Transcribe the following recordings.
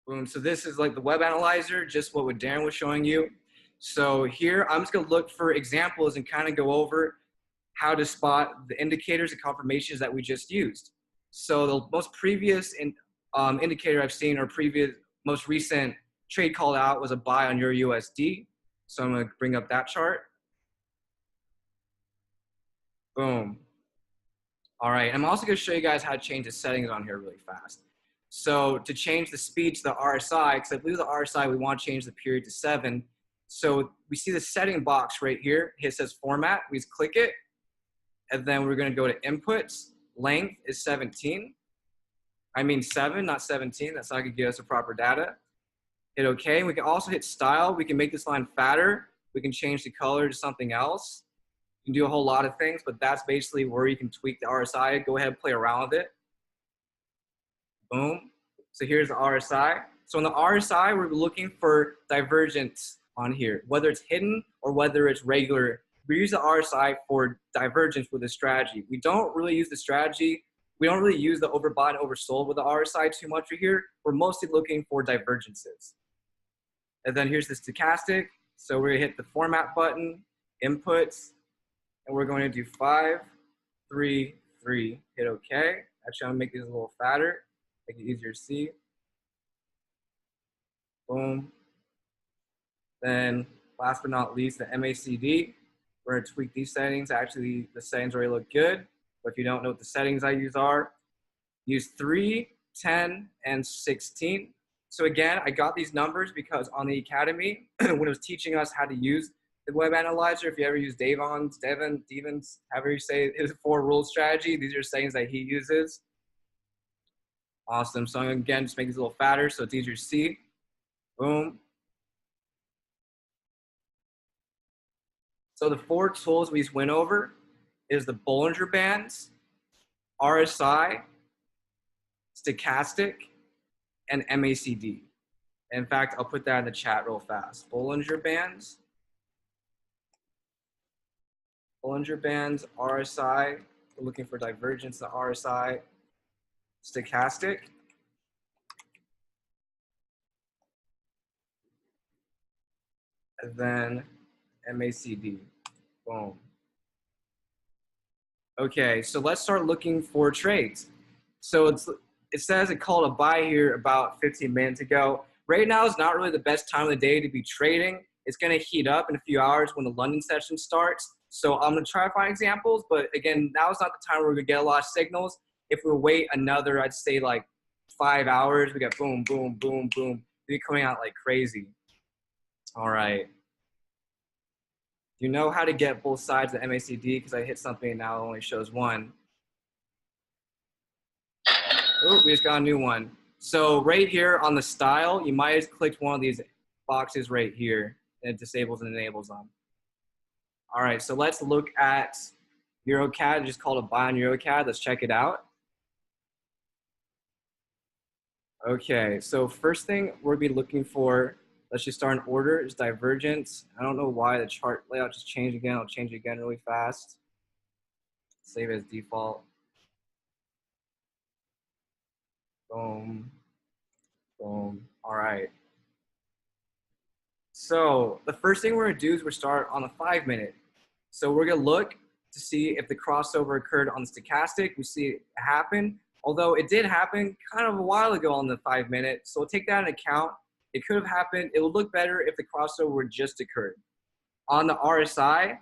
Boom. So this is like the web analyzer, just what Darren was showing you. So here, I'm just gonna look for examples and kind of go over how to spot the indicators and confirmations that we just used. So the most previous indicator I've seen or most recent trade called out was a buy on Euro USD. So I'm gonna bring up that chart. Boom. All right, I'm also gonna show you guys how to change the settings on here really fast. So to change the speed to the RSI, because I believe the RSI, we want to change the period to 7. So we see the setting box right here. It says format, we just click it. And then we're gonna go to inputs. Length is 17. I mean 7, not 17. That's not gonna give us the proper data. Hit OK. We can also hit style. We can make this line fatter. We can change the color to something else. You can do a whole lot of things, but that's basically where you can tweak the RSI. Go ahead and play around with it. Boom. So here's the RSI. So on the RSI, we're looking for divergence on here, whether it's hidden or whether it's regular. We use the RSI for divergence with the strategy. We don't really use the strategy. We don't really use the overbought and oversold with the RSI too much right here. We're mostly looking for divergences. And then here's the stochastic. So we're gonna hit the format button, inputs, and we're going to do 5, 3, 3. Hit OK. Actually, I'm gonna make these a little fatter, make it easier to see. Boom. Then last but not least, the MACD. We're gonna tweak these settings. Actually, the settings already look good, but if you don't know what the settings I use are, use 3, 10, and 16. So again, I got these numbers because on the Academy, when it was teaching us how to use the web analyzer, if you ever use Devon's, however you say it, his 4 rule strategy, these are settings that he uses. Awesome. So I'm gonna, again, just make these a little fatter so it's easier to see. Boom. So the 4 tools we just went over is the Bollinger Bands, RSI, Stochastic, and MACD. In fact, I'll put that in the chat real fast. Bollinger Bands, RSI, we're looking for divergence, the RSI, Stochastic, and then MACD. Boom. Okay, so let's start looking for trades. So it says it called a buy here about 15 minutes ago. Right now is not really the best time of the day to be trading. It's gonna heat up in a few hours when the London session starts. So I'm gonna try to find examples, but again, now is not the time where we're gonna get a lot of signals. If we wait another, I'd say like 5 hours, we got boom, boom, boom, boom. It'll be coming out like crazy. All right. You know how to get both sides of the MACD because I hit something and now it only shows one. Oh, we just got a new one. So right here on the style, you might have clicked one of these boxes right here and it disables and enables them. All right, so let's look at EuroCAD. Just called a buy on EuroCAD. Let's check it out. Okay, so first thing we'll be looking for, let's just start in order, is divergence. I don't know why the chart layout just changed again. I'll change it again really fast. Save as default. Boom, boom, all right. So the first thing we're gonna do is we're start on the 5 minute. So we're gonna look to see if the crossover occurred on the stochastic. We see it happen, although it did happen kind of a while ago on the 5 minute. So we'll take that into account. It could have happened. It would look better if the crossover just occurred. On the RSI,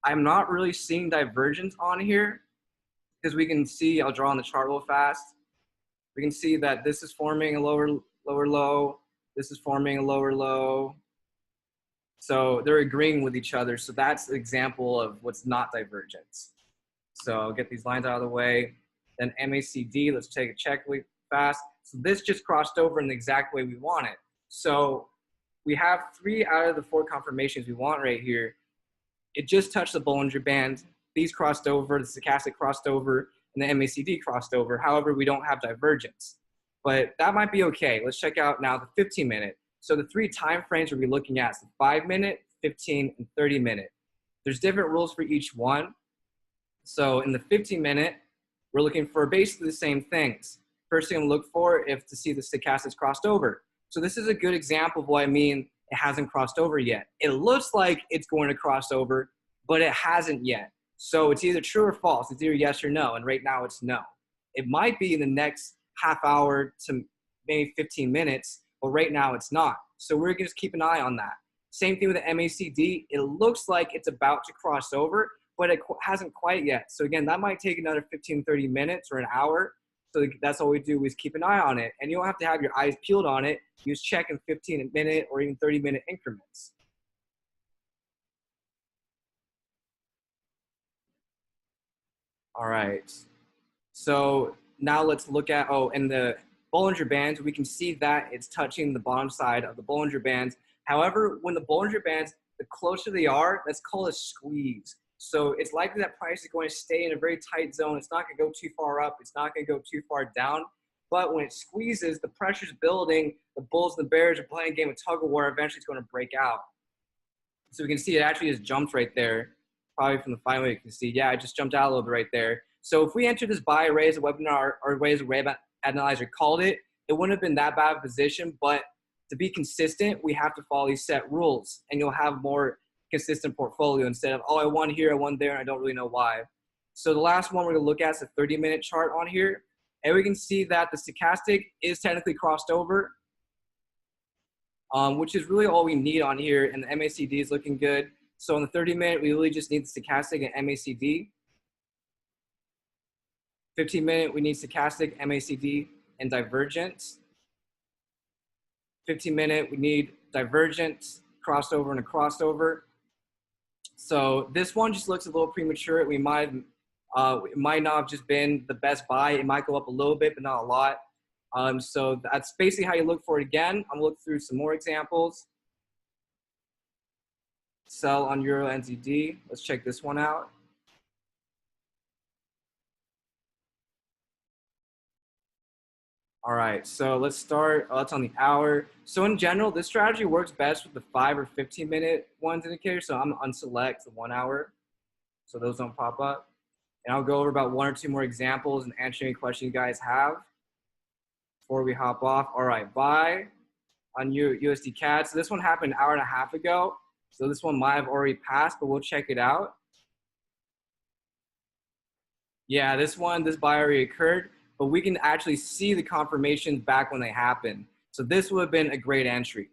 I'm not really seeing divergence on here because we can see, I'll draw on the chart real fast. We can see that this is forming a lower low. This is forming a lower low. So they're agreeing with each other. So that's an example of what's not divergence. So I'll get these lines out of the way. Then MACD, let's take a check really fast. So this just crossed over in the exact way we want it. So we have 3 out of the 4 confirmations we want right here. It just touched the Bollinger Band. These crossed over, the stochastic crossed over, and the MACD crossed over. However, we don't have divergence. But that might be okay. Let's check out now the 15 minute. So the 3 time frames we'll be looking at is the 5 minute, 15, and 30 minute. There's different rules for each one. So in the 15 minute, we're looking for basically the same things. First thing I'm gonna look for is to see the stochastics crossed over. So this is a good example of what I mean. It hasn't crossed over yet. It looks like it's going to cross over, but it hasn't yet. So it's either true or false. It's either yes or no. And right now it's no. It might be in the next half hour to maybe 15 minutes, but right now it's not. So we're going to just keep an eye on that. Same thing with the MACD. It looks like it's about to cross over, but it hasn't quite yet. So again, that might take another 15, 30 minutes or an hour. So that's all we do is keep an eye on it. And you don't have to have your eyes peeled on it. You just check in 15-minute or even 30-minute increments. All right. So now let's look at, in the Bollinger Bands, we can see that it's touching the bottom side of the Bollinger Bands. However, when the Bollinger Bands, the closer they are, that's called a squeeze. So it's likely that price is going to stay in a very tight zone. It's not going to go too far up. It's not going to go too far down. But when it squeezes, the pressure's building. The bulls and the bears are playing a game of tug of war. Eventually, it's going to break out. So we can see it actually just jumped right there. Probably from the final, you can see, yeah, it just jumped out a little bit right there. So if we enter this buy raise, a webinar or raise a Ray analyzer called it, it wouldn't have been that bad of a position. But to be consistent, we have to follow these set rules, and you'll have more consistent portfolio instead of, I won here, I won there, and I don't really know why. So the last one we're going to look at is a 30-minute chart on here. And we can see that the stochastic is technically crossed over, which is really all we need on here. And the MACD is looking good. So on the 30-minute, we really just need the stochastic and MACD. 15-minute, we need stochastic, MACD, and divergence. 15-minute, we need divergence, crossover, and a crossover. So this one just looks a little premature. It might not have just been the best buy. It might go up a little bit, but not a lot. So that's basically how you look for it again. I'm gonna look through some more examples. Sell on Euro NZD. Let's check this one out. All right, so let's start. That's on the hour. So in general, this strategy works best with the 5 or 15-minute ones indicator. So I'm gonna unselect the 1 hour, so those don't pop up. And I'll go over about 1 or 2 more examples and answer any questions you guys have before we hop off. All right, buy on USD CAD. So this one happened an hour and a half ago. So this one might have already passed, but we'll check it out. Yeah, this buy already occurred, but we can actually see the confirmations back when they happen. So this would have been a great entry.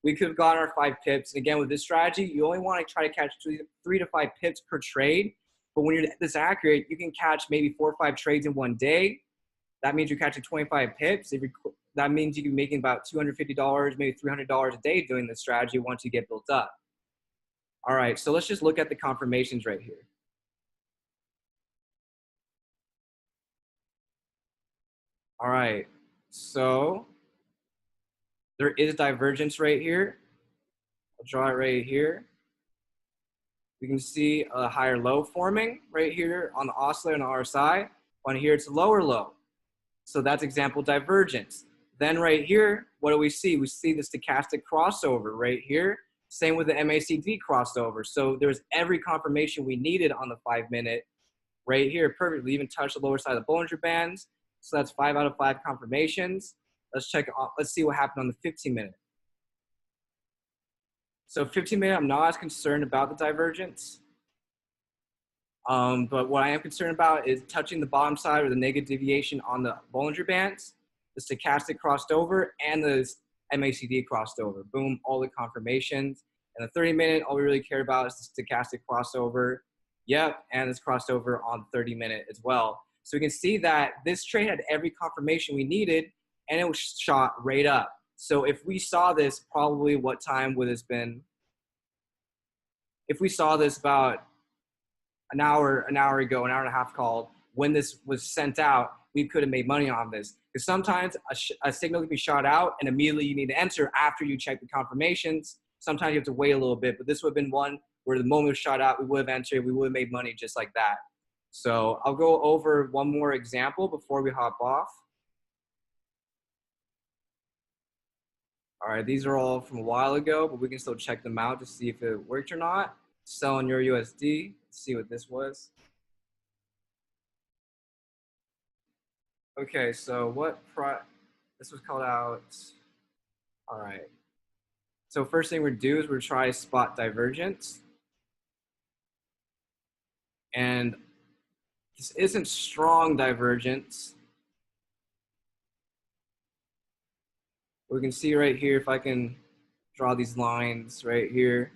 We could have gotten our 5 pips. And again, with this strategy, you only want to try to catch 3 to 5 pips per trade. But when you're this accurate, you can catch maybe 4 or 5 trades in one day. That means you're catching 25 pips. That means you can be making about $250, maybe $300 a day doing this strategy once you get built up. All right, so let's just look at the confirmations right here. All right, so there is divergence right here. I'll draw it right here. We can see a higher low forming right here on the oscillator and the RSI. On here, it's a lower low. So that's example divergence. Then right here, what do we see? We see the stochastic crossover right here. Same with the MACD crossover. So there's every confirmation we needed on the 5-minute right here. Perfectly, even touched the lower side of the Bollinger Bands. So that's 5 out of 5 confirmations. Let's see what happened on the 15-minute. So 15-minute, I'm not as concerned about the divergence. But what I am concerned about is touching the bottom side or the negative deviation on the Bollinger Bands. The stochastic crossed over and the MACD crossed over. Boom, all the confirmations. And the 30-minute, all we really care about is the stochastic crossover. Yep, and it's crossed over on 30-minute as well. So we can see that this trade had every confirmation we needed, and it was shot right up. So if we saw this, probably what time would this been? If we saw this about an hour ago, an hour and a half called, when this was sent out, we could have made money on this. Because sometimes a signal can be shot out and immediately you need to enter after you check the confirmations. Sometimes you have to wait a little bit, but this would have been one where the moment it was shot out, we would have entered, we would have made money just like that. So I'll go over one more example before we hop off. All right, these are all from a while ago, but we can still check them out to see if it worked or not. Sell on your USD, let's see what this was. Okay, so this was called out All right. So first thing we're gonna do is we're try spot divergence. And this isn't strong divergence. We can see right here, if I can draw these lines right here,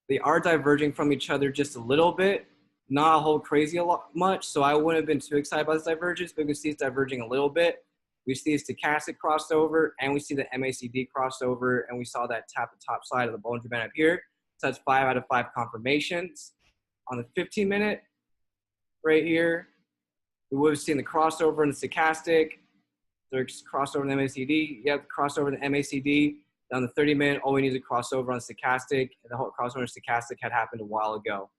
they are diverging from each other just a little bit, not a whole crazy a lot much. So I wouldn't have been too excited about this divergence, but we can see it's diverging a little bit. We see a stochastic crossover, and we see the MACD crossover, and we saw that tap the top side of the Bollinger Band up here. So that's 5 out of 5 confirmations. On the 15-minute right here, we would have seen the crossover in the stochastic. There's crossover in the MACD. You have the crossover in the MACD. On the 30-minute, all we need is a crossover on stochastic, and the whole crossover on stochastic had happened a while ago.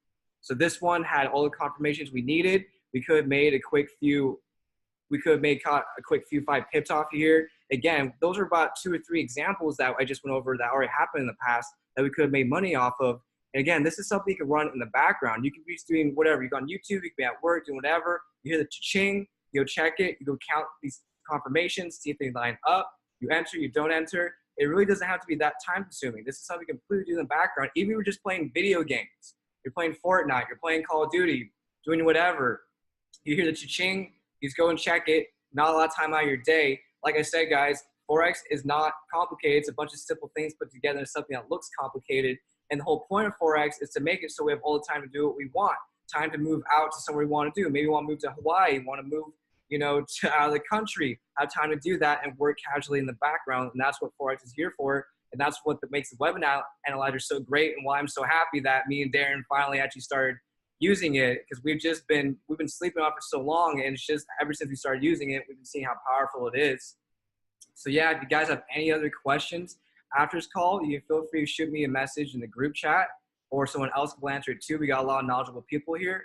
So this one had all the confirmations we needed. We could have made a quick few 5 pips off here. Again, those are about 2 or 3 examples that I just went over that already happened in the past that we could have made money off of. And again, this is something you can run in the background. You can be doing whatever. You go on YouTube, you can be at work, doing whatever. You hear the cha-ching, you go check it, you go count these confirmations, see if they line up. You enter, you don't enter. It really doesn't have to be that time consuming. This is something you can completely do in the background. Even if you're just playing video games, you're playing Fortnite, you're playing Call of Duty, doing whatever. You hear the cha-ching, you just go and check it. Not a lot of time out of your day. Like I said, guys, Forex is not complicated. It's a bunch of simple things put together into something that looks complicated. And the whole point of Forex is to make it so we have all the time to do what we want. Time to move out to somewhere we want to do. Maybe we want to move to Hawaii, want to move, out of the country. Have time to do that and work casually in the background. And that's what Forex is here for. And that's what makes the web analyzer so great, and why I'm so happy that me and Darren finally actually started using it, because we've been sleeping on it for so long, and it's just ever since we started using it, we've been seeing how powerful it is. So yeah, if you guys have any other questions after this call, you can feel free to shoot me a message in the group chat, or someone else will answer it too. We got a lot of knowledgeable people here.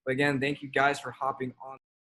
But again, thank you guys for hopping on.